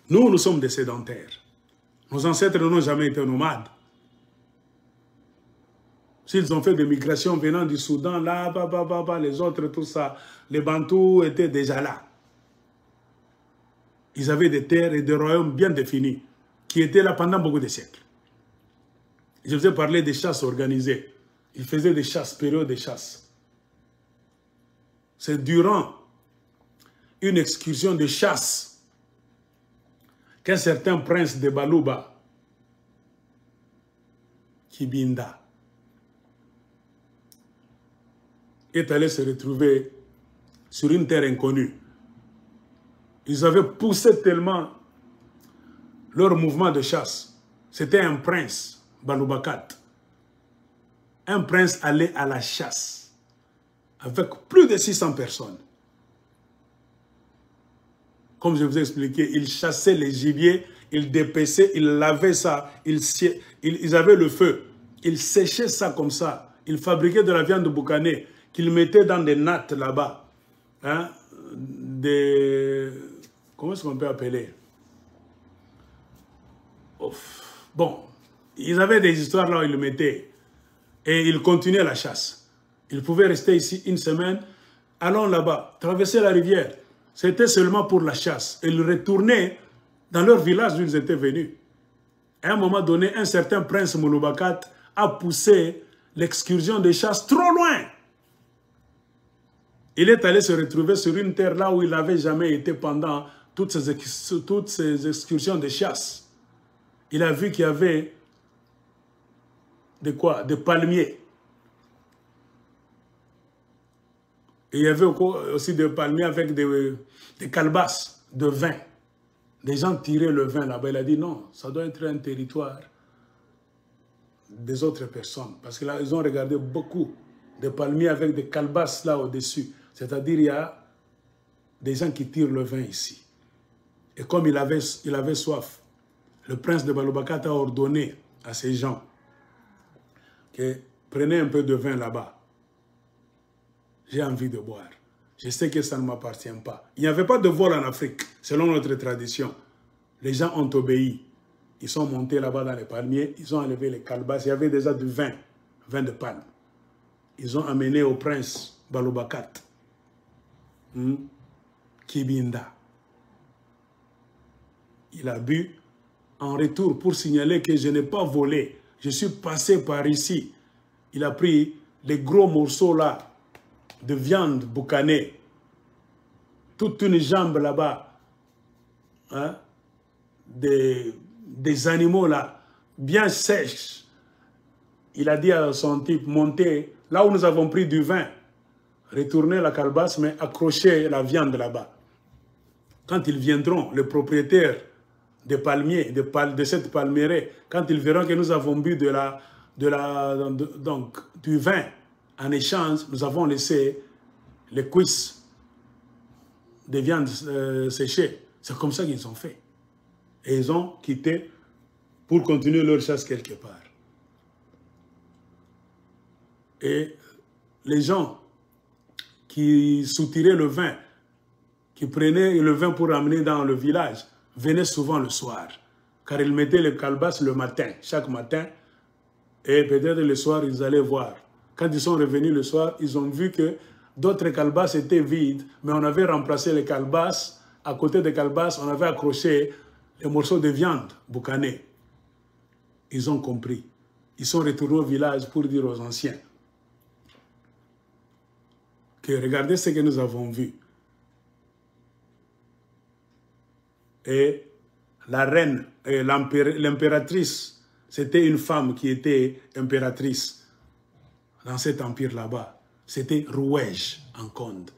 Nous, nous sommes des sédentaires. Nos ancêtres n'ont jamais été nomades. S'ils ont fait des migrations venant du Soudan, là, les autres, tout ça, les Bantous étaient déjà là. Ils avaient des terres et des royaumes bien définis, qui étaient là pendant beaucoup de siècles. Je vous ai parlé des chasses organisées. Ils faisaient des chasses, période de chasse. C'est durant une excursion de chasse qu'un certain prince de Balouba, Kibinda, est allé se retrouver sur une terre inconnue. Ils avaient poussé tellement leur mouvement de chasse. C'était un prince, Baloubakat. Un prince allait à la chasse avec plus de 600 personnes. Comme je vous ai expliqué, ils chassaient les gibiers, ils dépeçaient, ils lavaient ça, ils avaient le feu, ils séchaient ça comme ça, ils fabriquaient de la viande boucanée qu'ils mettaient dans des nattes là-bas. Hein, comment est-ce qu'on peut appeler? Bon, ils avaient des histoires là où ils le mettaient et ils continuaient la chasse. Ils pouvaient rester ici une semaine, allons là-bas, traverser la rivière. C'était seulement pour la chasse. Ils retournaient dans leur village où ils étaient venus. À un moment donné, un certain prince Mouloubakat a poussé l'excursion de chasse trop loin. Il est allé se retrouver sur une terre là où il n'avait jamais été pendant toutes ces excursions de chasse. Il a vu qu'il y avait des palmiers. Et il y avait aussi des palmiers avec des calebasses de vin. Des gens tiraient le vin là-bas. Il a dit non, ça doit être un territoire des autres personnes. Parce que là, ils ont regardé beaucoup de palmiers avec des calebasses là au-dessus. C'est-à-dire il y a des gens qui tirent le vin ici. Et comme il avait soif, le prince de Baloubakat a ordonné à ces gens que prenez un peu de vin là-bas. J'ai envie de boire. Je sais que ça ne m'appartient pas. Il n'y avait pas de vol en Afrique, selon notre tradition. Les gens ont obéi. Ils sont montés là-bas dans les palmiers, ils ont enlevé les calebasses. Il y avait déjà du vin de palme. Ils ont amené au prince Baloubakat, Kibinda. Il a bu en retour pour signaler que je n'ai pas volé. Je suis passé par ici. Il a pris les gros morceaux là de viande boucanée, toute une jambe là-bas, hein, des animaux là, bien sèches. Il a dit à son type, montez là où nous avons pris du vin, retournez la calebasse, mais accrochez la viande là-bas. Quand ils viendront, les propriétaires des palmiers, de cette palmeraie, quand ils verront que nous avons bu donc, du vin, en échange, nous avons laissé les cuisses des viandes séchées. C'est comme ça qu'ils ont fait. Et ils ont quitté pour continuer leur chasse quelque part. Et les gens qui soutiraient le vin, qui prenaient le vin pour amener dans le village, venaient souvent le soir. Car ils mettaient les calebasses le matin, chaque matin. Et peut-être le soir, ils allaient voir. Quand ils sont revenus le soir, ils ont vu que d'autres calebasses étaient vides, mais on avait remplacé les calebasses. À côté des calebasses, on avait accroché les morceaux de viande boucanée. Ils ont compris. Ils sont retournés au village pour dire aux anciens que regardez ce que nous avons vu. Et la reine, l'impératrice, c'était une femme qui était impératrice dans cet empire là-bas. C'était Rouège en Conde.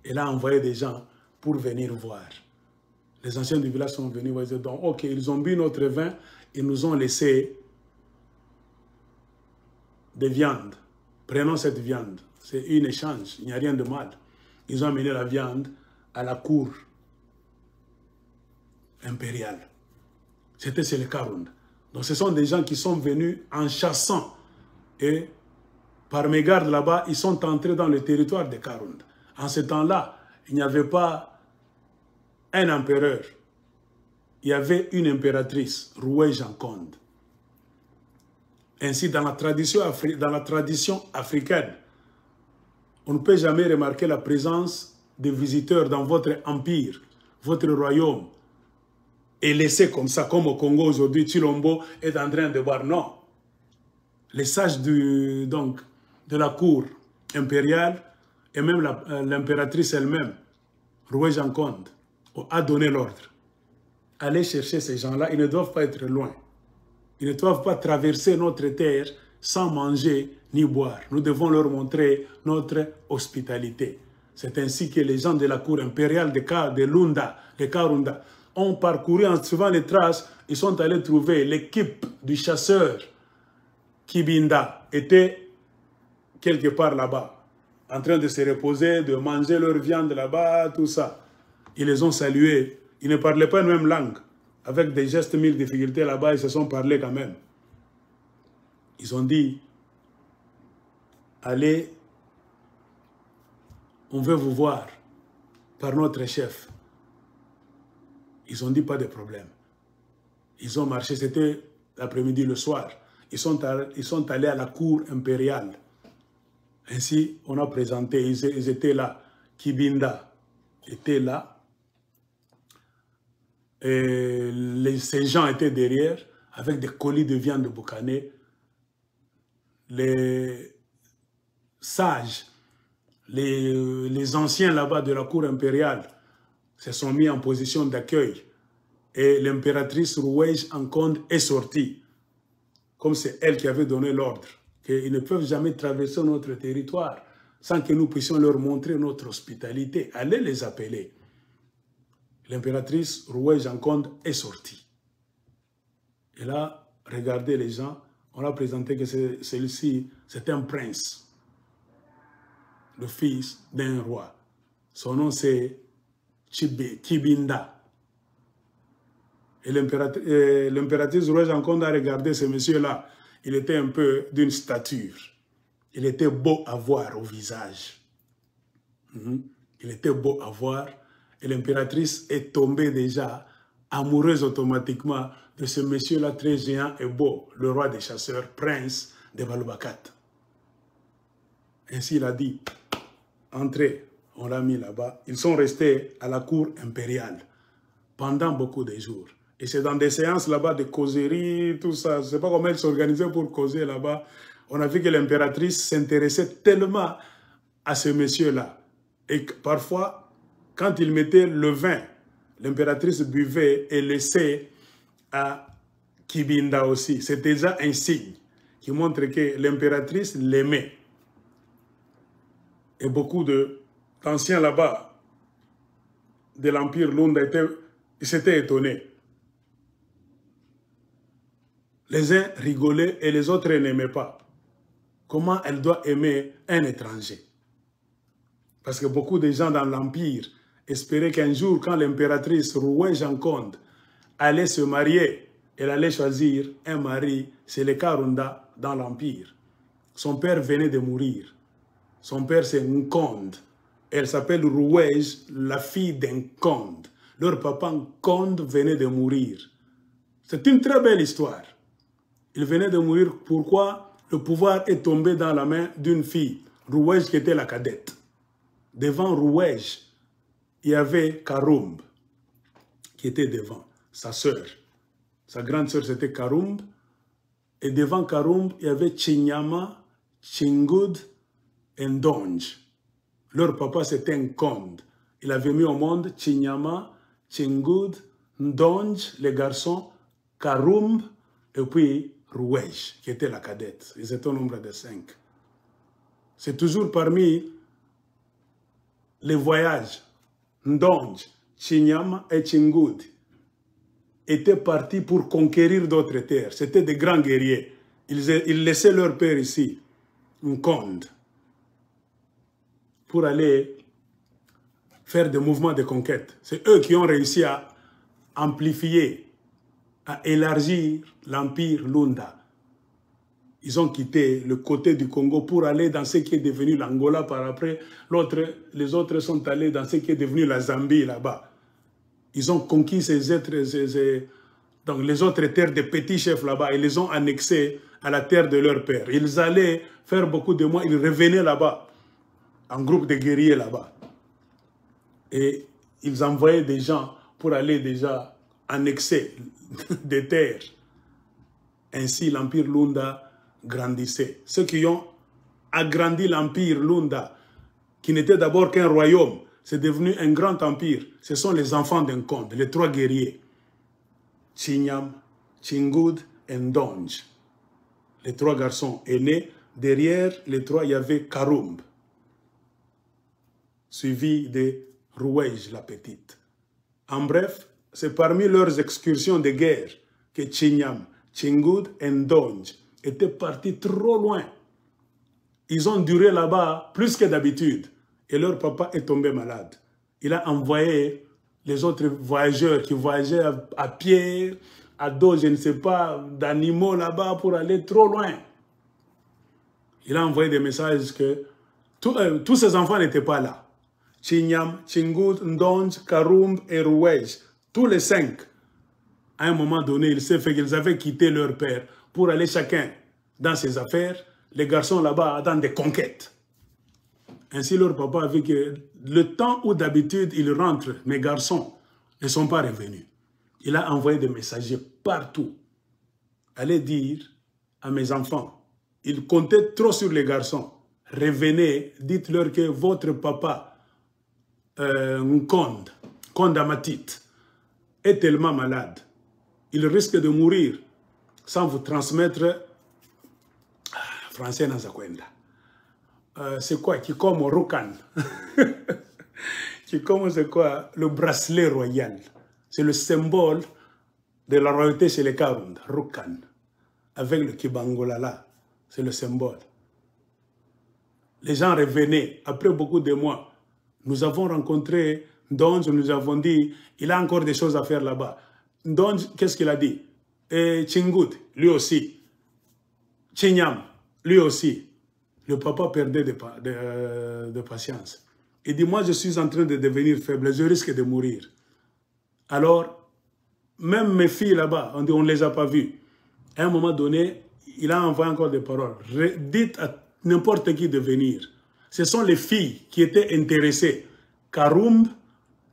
Elle a envoyé des gens pour venir voir. Les anciens du village sont venus voir. Ils disaient, donc, ok, ils ont bu notre vin, ils nous ont laissé des viandes. Prenons cette viande. C'est un échange, il n'y a rien de mal. Ils ont amené la viande à la cour impériale. C'était chez les Karound. Donc ce sont des gens qui sont venus en chassant. Et par mégarde là-bas, ils sont entrés dans le territoire des Karound. En ce temps-là, il n'y avait pas un empereur. il y avait une impératrice, Roué Janconde. Ainsi, dans la tradition africaine, on ne peut jamais remarquer la présence des visiteurs dans votre empire, votre royaume, et laisser comme ça, comme au Congo aujourd'hui, Chilombo est en train de voir. Non. Les sages de la cour impériale et même l'impératrice elle-même, Roué Janconde, a donné l'ordre. Allez chercher ces gens-là, ils ne doivent pas être loin. Ils ne doivent pas traverser notre terre sans manger ni boire. Nous devons leur montrer notre hospitalité. C'est ainsi que les gens de la cour impériale de Lunda, de Karunda, ont parcouru en suivant les traces. Ils sont allés trouver l'équipe du chasseur Kibinda était quelque part là-bas, en train de se reposer, de manger leur viande là-bas, tout ça. Ils les ont salués. Ils ne parlaient pas la même langue. Avec des gestes, mille difficultés là-bas, ils se sont parlé quand même. Ils ont dit, allez, on veut vous voir par notre chef. Ils ont dit, pas de problème. Ils ont marché, c'était l'après-midi, le soir. Ils sont allés à la cour impériale. Ainsi, on a présenté, ils étaient là. Kibinda était là. Et ces gens étaient derrière, avec des colis de viande de boucané. Les sages, les anciens là-bas de la cour impériale se sont mis en position d'accueil. Et l'impératrice Roué Janconde est sortie. Comme c'est elle qui avait donné l'ordre, qu'ils ne peuvent jamais traverser notre territoire sans que nous puissions leur montrer notre hospitalité. Allez les appeler. L'impératrice Roué Janconde est sortie. Et là, regardez les gens, on a présenté que celui-ci, c'est un prince, le fils d'un roi. Son nom c'est Kibinda. Et l'impératrice Roué Janconde a regardé ce monsieur-là. Il était un peu d'une stature. Il était beau à voir au visage. Il était beau à voir. Et l'impératrice est tombée déjà amoureuse automatiquement de ce monsieur-là très géant et beau, le roi des chasseurs, prince de Balubakat. Ainsi il a dit, entrez, on l'a mis là-bas. Ils sont restés à la cour impériale pendant beaucoup de jours. Et c'est dans des séances là-bas de causerie, tout ça. Je ne sais pas comment elle s'organisait pour causer là-bas. On a vu que l'impératrice s'intéressait tellement à ce monsieur-là. Et que parfois, quand il mettait le vin, l'impératrice buvait et laissait à Kibinda aussi. C'est déjà un signe qui montre que l'impératrice l'aimait. Et beaucoup d'anciens là-bas de l'Empire Lunda s'étaient étonnés. Les uns rigolaient et les autres n'aimaient pas. Comment elle doit aimer un étranger? Parce que beaucoup de gens dans l'Empire espéraient qu'un jour, quand l'impératrice Roué Janconde allait se marier, elle allait choisir un mari, c'est le Karunda dans l'Empire. Son père venait de mourir. Son père, c'est Nkonde. Elle s'appelle Rouège, la fille d'un Konde. Leur papa Nkonde venait de mourir. C'est une très belle histoire. Il venait de mourir. Pourquoi? Le pouvoir est tombé dans la main d'une fille, Rouège, qui était la cadette. Devant Rouège, il y avait Karoumb, qui était devant, sa sœur. Sa grande sœur, c'était Karoumb. Et devant Karoumb, il y avait Chinyama, Chingoud et Ndonj. Leur papa, c'était Nkonde. Il avait mis au monde Chinyama, Chingoud, Ndonj, les garçons, Karoumb, et puis Rouège, qui était la cadette. Ils étaient au nombre de 5. C'est toujours parmi les voyages. Ndonj, Chinyama et Chingoud étaient partis pour conquérir d'autres terres. C'était des grands guerriers. Ils laissaient leur père ici, Nkonde, pour aller faire des mouvements de conquête. C'est eux qui ont réussi à amplifier, à élargir l'empire Lunda. Ils ont quitté le côté du Congo pour aller dans ce qui est devenu l'Angola par après. Les autres sont allés dans ce qui est devenu la Zambie là-bas. Ils ont conquis ces êtres, donc les autres terres des petits chefs là-bas, ils les ont annexés à la terre de leur père. Ils allaient faire beaucoup de mois, ils revenaient là-bas, en groupe de guerriers là-bas. Et ils envoyaient des gens pour aller déjà annexer des terres. Ainsi, l'empire Lunda grandissait. Ceux qui ont agrandi l'empire Lunda, qui n'était d'abord qu'un royaume, c'est devenu un grand empire. Ce sont les enfants d'un conde, les 3 guerriers. Chinyam, Chingud et Ndonj. Les 3 garçons aînés. Derrière les 3, il y avait Karumb, suivi de Rouej la petite. En bref, c'est parmi leurs excursions de guerre que Chinyam, Chingud et Ndonj étaient partis trop loin. Ils ont duré là-bas plus que d'habitude. Et leur papa est tombé malade. Il a envoyé les autres voyageurs qui voyageaient à pied, à dos, je ne sais pas, d'animaux là-bas pour aller trop loin. Il a envoyé des messages que tous ces enfants n'étaient pas là. Chinyam, Chingud, Ndonj, Karumb et Rouej, tous les 5. À un moment donné, il s'est fait qu'ils avaient quitté leur père pour aller chacun dans ses affaires. Les garçons là-bas attendent des conquêtes. Ainsi, leur papa a vu que le temps où d'habitude ils rentrent, mes garçons ne sont pas revenus. Il a envoyé des messagers partout. Allez dire à mes enfants, ils comptaient trop sur les garçons. Revenez, dites-leur que votre papa, Nkonde Amatit, est tellement malade. Il risque de mourir sans vous transmettre... Français Nazakwenda. C'est quoi? Kikomo Rukan. Kikomo, c'est quoi? Le bracelet royal. C'est le symbole de la royauté chez les Karunda. Rukan. Avec le Kibangolala. C'est le symbole. Les gens revenaient après beaucoup de mois. Nous avons rencontré Ndonj, nous avons dit, il a encore des choses à faire là-bas. Ndonj, qu'est-ce qu'il a dit? Et Chingud, lui aussi. Chinyam, lui aussi. Le papa perdait de patience. Il dit, moi je suis en train de devenir faible, je risque de mourir. Alors, même mes filles là-bas, on ne les a pas vues. À un moment donné, il a envoyé encore des paroles. Dites à n'importe qui de venir. Ce sont les filles qui étaient intéressées. Karumb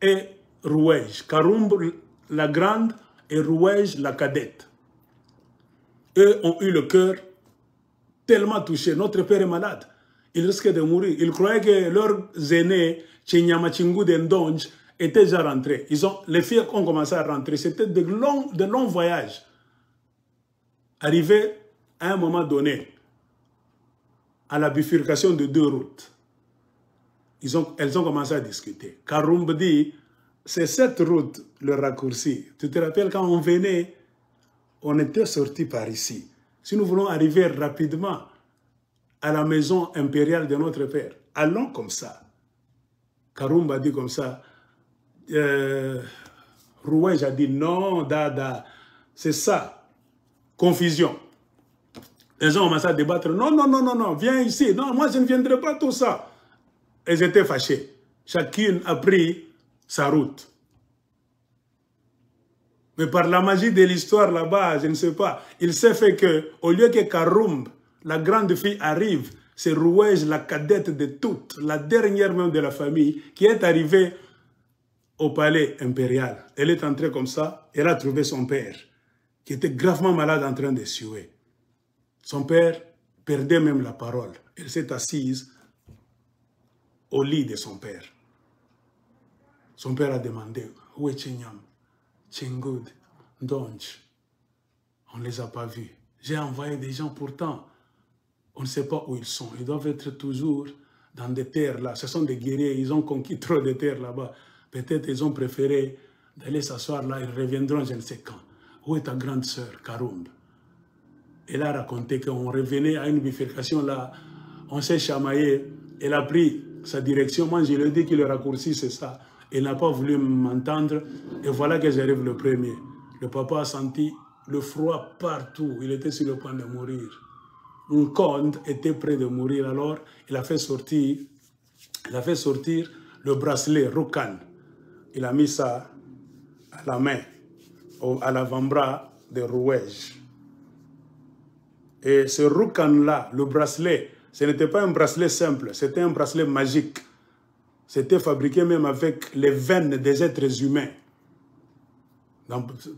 et Rouej. Karumb la grande et Rouej la cadette. Eux ont eu le cœur tellement touché. Notre père est malade. Il risque de mourir. Ils croyaient que leurs aînés, Chinyama, Chingud et Ndonj, étaient déjà rentrés. Les filles ont commencé à rentrer. C'était de longs voyages. Arrivés à un moment donné, à la bifurcation de 2 routes, elles ont commencé à discuter. Karumb dit, c'est cette route le raccourci. Tu te rappelles quand on venait, on était sorti par ici. Si nous voulons arriver rapidement à la maison impériale de notre père, allons comme ça. Karumb a dit comme ça. Rouej a dit non, Dada, c'est ça. Confusion. Les gens ont commencé à débattre. Non, non, non, non, non, viens ici. Non, moi je ne viendrai pas tout ça. Elles étaient fâchées. Chacune a pris sa route. Mais par la magie de l'histoire là-bas, je ne sais pas, il s'est fait que, au lieu que Karumb, la grande fille, arrive, c'est Rouej, la cadette de toutes, la dernière même de la famille, qui est arrivée au palais impérial. Elle est entrée comme ça, elle a trouvé son père, qui était gravement malade en train de suer. Son père perdait même la parole. Elle s'est assise au lit de son père. Son père a demandé, où est Chinyam, Chingud, Ndonj? On ne les a pas vus. J'ai envoyé des gens pourtant. On ne sait pas où ils sont. Ils doivent être toujours dans des terres là. Ce sont des guerriers. Ils ont conquis trop de terres là-bas. Peut-être ils ont préféré d'aller s'asseoir là. Ils reviendront je ne sais quand. Où est ta grande sœur, Karumb? Elle a raconté qu'on revenait à une bifurcation là. On s'est chamaillé. Elle a pris sa direction. Moi, je lui ai dit que le raccourci, c'est ça. Elle n'a pas voulu m'entendre. Et voilà que j'arrive le premier. Le papa a senti le froid partout. Il était sur le point de mourir. Nkonde était près de mourir. Alors, il a fait sortir le bracelet Rukan. Il a mis ça à la main, à l'avant-bras de Rouège. Et ce roucan-là, le bracelet, ce n'était pas un bracelet simple, c'était un bracelet magique. C'était fabriqué même avec les veines des êtres humains.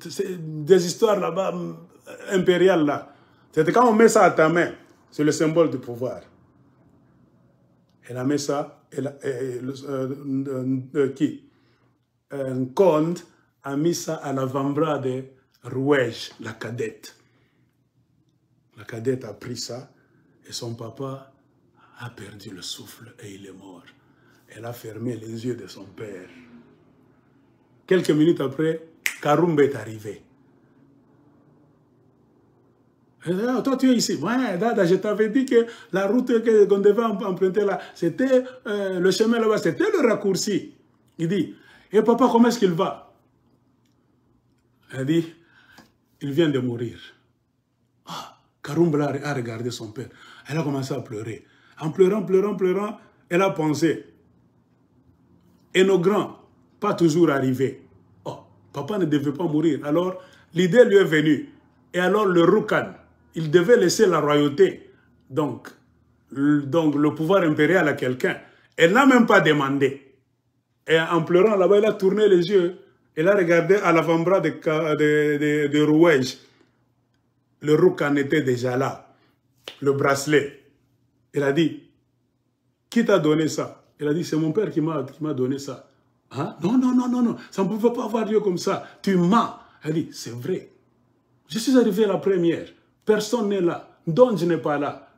C'est des histoires là-bas, impériales là. C'était quand on met ça à ta main, c'est le symbole du pouvoir. Elle a mis ça, un conte a mis ça à l'avant-bras de Rouège, la cadette. La cadette a pris ça et son papa a perdu le souffle et il est mort. Elle a fermé les yeux de son père. Quelques minutes après, Karumba est arrivé. Ah, toi, tu es ici. Ouais, Dada, je t'avais dit que la route qu'on devait emprunter là, c'était le chemin là-bas, c'était le raccourci. Il dit, et papa, comment est-ce qu'il va? Elle dit, il vient de mourir. Ah, Karumba a regardé son père. Elle a commencé à pleurer. En pleurant, pleurant, pleurant, elle a pensé. Et nos grands, pas toujours arrivés. Oh, papa ne devait pas mourir. Alors, l'idée lui est venue. Et alors, le Roucan, il devait laisser la royauté, donc le pouvoir impérial à quelqu'un. Elle n'a même pas demandé. Et en pleurant là-bas, elle a tourné les yeux. Elle a regardé à l'avant-bras de Rouège. Le Roucan était déjà là. Le bracelet. Elle a dit, qui t'a donné ça? Elle a dit, c'est mon père qui m'a donné ça. Hein? Non, non, non, non, non, ça ne pouvait pas avoir lieu comme ça. Tu mens. Elle a dit, c'est vrai. Je suis arrivé la première. Personne n'est là. Ndonj n'est pas là.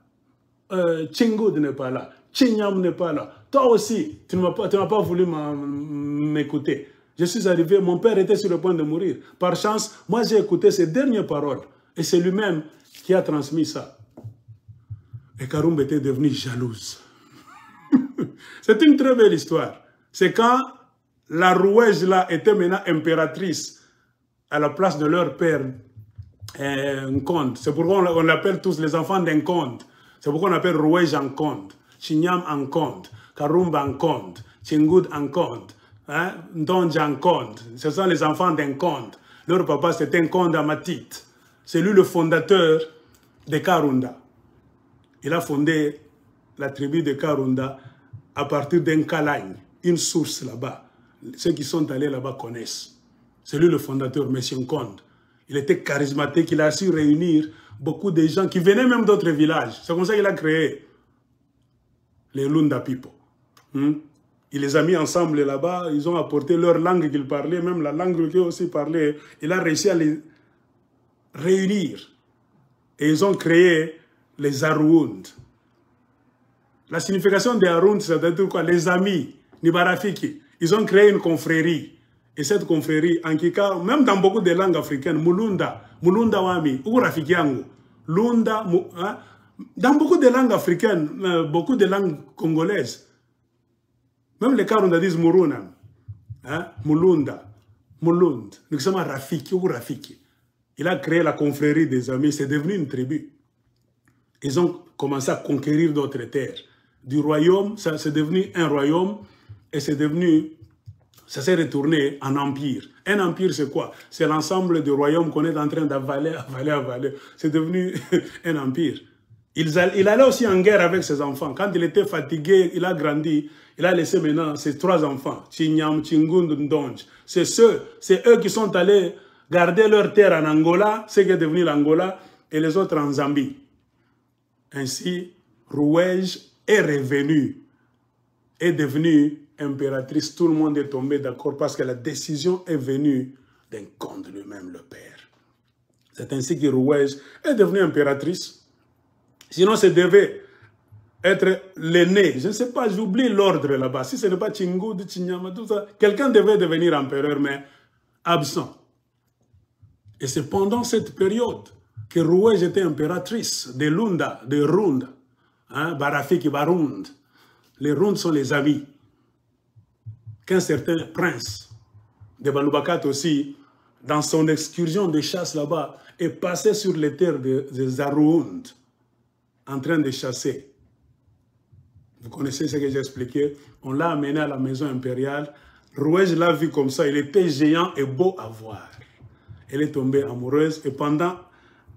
Tchingoud n'est pas là. Chinyam n'est pas là. Toi aussi, tu n'as pas voulu m'écouter. Je suis arrivé, mon père était sur le point de mourir. Par chance, moi j'ai écouté ses dernières paroles. Et c'est lui-même qui a transmis ça. Et Karumba était devenue jalouse. C'est une très belle histoire. C'est quand la Rouège là était maintenant impératrice à la place de leur père Nkonde. C'est pourquoi on l'appelle tous les enfants d'Nkonde. C'est pourquoi on appelle Rouège Nkonde, Chinyam Nkonde, Karumba Nkonde, Tchingoud Nkonde, hein? Ndonj Nkonde. Ce sont les enfants d'Nkonde. Leur papa c'était Nkonde Amatit. C'est lui le fondateur de Karunda. Il a fondé la tribu de Karunda à partir d'un Kalagne, une source là-bas. Ceux qui sont allés là-bas connaissent. C'est lui le fondateur, M. Nkonde. Il était charismatique, il a su réunir beaucoup de gens qui venaient même d'autres villages. C'est comme ça qu'il a créé les Lunda People. Il les a mis ensemble là-bas, ils ont apporté leur langue qu'ils parlaient, même la langue qu'ils aussi parlaient. Il a réussi à les réunir. Et ils ont créé les Arouund. La signification des Arouund, c'est-à-dire quoi? Les amis, Nibarafiki. Ils ont créé une confrérie. Et cette confrérie, en Kika, même dans beaucoup de langues africaines, Mulunda, Mulunda Wami, ou Rafikiango, Lunda, hein? Dans beaucoup de langues africaines, beaucoup de langues congolaises, même les Karunda disent Muruna, hein? Mulunda, Mulund, nous sommes Rafiki ou Rafiki. Il a créé la confrérie des amis, c'est devenu une tribu. Ils ont commencé à conquérir d'autres terres. Du royaume, ça c'est devenu un royaume, et c'est devenu... Ça s'est retourné en empire. Un empire, c'est quoi? C'est l'ensemble des royaumes qu'on est en train d'avaler, avaler, avaler. C'est devenu un empire. Il allait aussi en guerre avec ses enfants. Quand il était fatigué, il a grandi. Il a laissé maintenant ses 3 enfants. Chinyam, Tchingoud, Ndonj. C'est eux qui sont allés garder leur terre en Angola, ce qui est devenu l'Angola, et les autres en Zambie. Ainsi, Rouège est revenu, est devenu impératrice. Tout le monde est tombé d'accord parce que la décision est venue d'Nkonde lui-même, le père. C'est ainsi que Rouège est devenue impératrice. Sinon, ça devait être l'aîné. Je ne sais pas, j'oublie l'ordre là-bas. Si ce n'est pas Tchingoud, Tchinyama, tout ça, quelqu'un devait devenir empereur, mais absent. Et c'est pendant cette période que Rouège était impératrice de Lunda, de Rund, hein, Barafiki, Barund. Les Rund sont les amis. Qu'un certain prince de Baloubakate aussi, dans son excursion de chasse là-bas, est passé sur les terres des Arouund, en train de chasser. Vous connaissez ce que j'ai expliqué? On l'a amené à la maison impériale Rouège l'a vu comme ça, il était géant et beau à voir. Elle est tombée amoureuse et pendant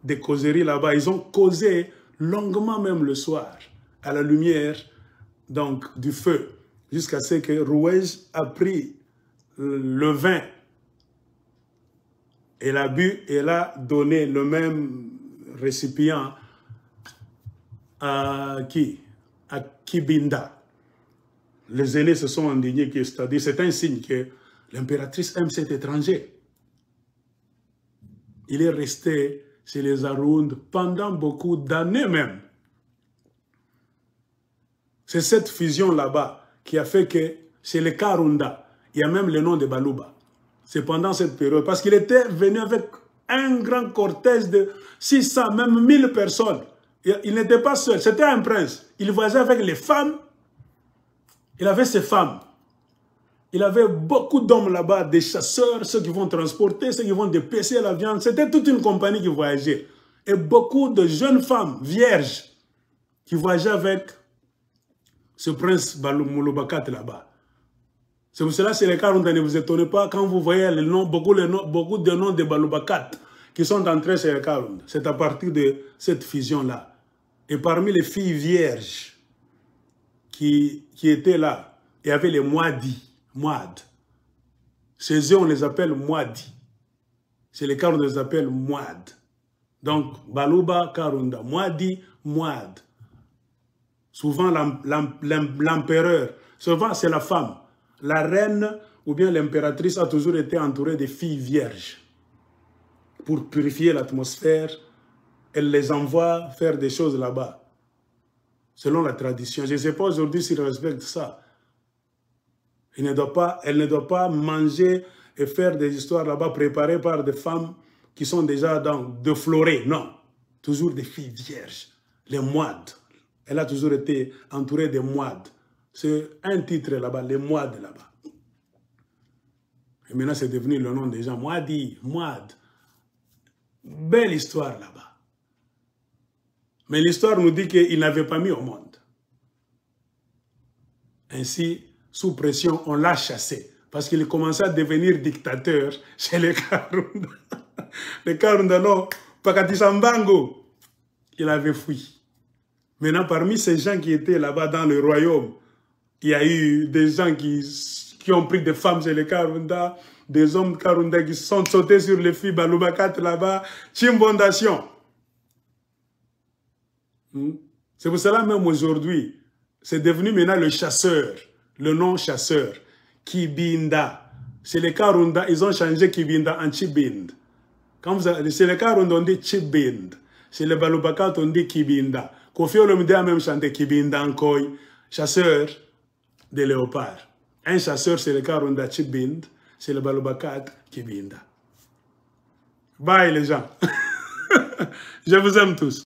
des causeries là-bas, ils ont causé longuement même le soir, à la lumière donc, du feu, jusqu'à ce que Rouège a pris le vin. Elle a bu et elle a donné le même récipient à qui? À Kibinda. Les aînés se sont indignés, c'est-à-dire c'est un signe que l'impératrice aime cet étranger. Il est resté chez les Aroundes pendant beaucoup d'années même. C'est cette fusion là-bas qui a fait que chez les Karunda, il y a même le nom de Baluba. C'est pendant cette période, parce qu'il était venu avec un grand cortège de 600, même 1000 personnes. Il n'était pas seul, c'était un prince. Il voyageait avec les femmes. Il avait ses femmes. Il avait beaucoup d'hommes là-bas, des chasseurs, ceux qui vont transporter, ceux qui vont dépêcher la viande. C'était toute une compagnie qui voyageait. Et beaucoup de jeunes femmes, vierges, qui voyageaient avec ce prince Mouloubakat là-bas. C'est pour cela que les Karunda, ne vous étonnez pas quand vous voyez les noms, beaucoup de noms de Baloubakat qui sont entrés chez les Karunda. C'est à partir de cette fusion-là. Et parmi les filles vierges qui étaient là, il y avait les Mouadi. Mouad. Chez eux, on les appelle Mouadi. Chez les Karunda, on les appelle Mouad. Donc, Balouba, Karunda, Mouadi, Mouad. Souvent, l'empereur, souvent c'est la femme. La reine ou bien l'impératrice a toujours été entourée de filles vierges. Pour purifier l'atmosphère, elle les envoie faire des choses là-bas. Selon la tradition. Je ne sais pas aujourd'hui s'ils respectent ça. Elle ne doit pas manger et faire des histoires là-bas préparées par des femmes qui sont déjà de florées. Non. Toujours des filles vierges. Les Mouad. Elle a toujours été entourée de Mouad. C'est un titre là-bas, les Mouad là-bas. Et maintenant, c'est devenu le nom des gens. Mouadi, Mouad. Belle histoire là-bas. Mais l'histoire nous dit qu'il n'avait pas mis au monde. Ainsi, sous pression, on l'a chassé. Parce qu'il commençait à devenir dictateur chez les Karunda. Les Karunda, non, Pakatisambango, il avait fui. Maintenant, parmi ces gens qui étaient là-bas dans le royaume, il y a eu des gens qui ont pris des femmes chez les Karunda, des hommes Karunda qui sont sautés sur les filles Baloubakat là-bas, Chimbondation. C'est pour cela même aujourd'hui, c'est devenu maintenant le chasseur, le nom chasseur, Kibinda. Chez les Karunda, ils ont changé Kibinda en Chibind. Chez les Karunda, on dit Chibind. Chez les Baloubakat, on dit Kibinda. Kofi Olomide a même chanté Kibinda Nkoy, chasseur de léopards. Un chasseur, c'est le Karunda Chibind, c'est le Baloubakat Kibinda. Bye les gens. Je vous aime tous.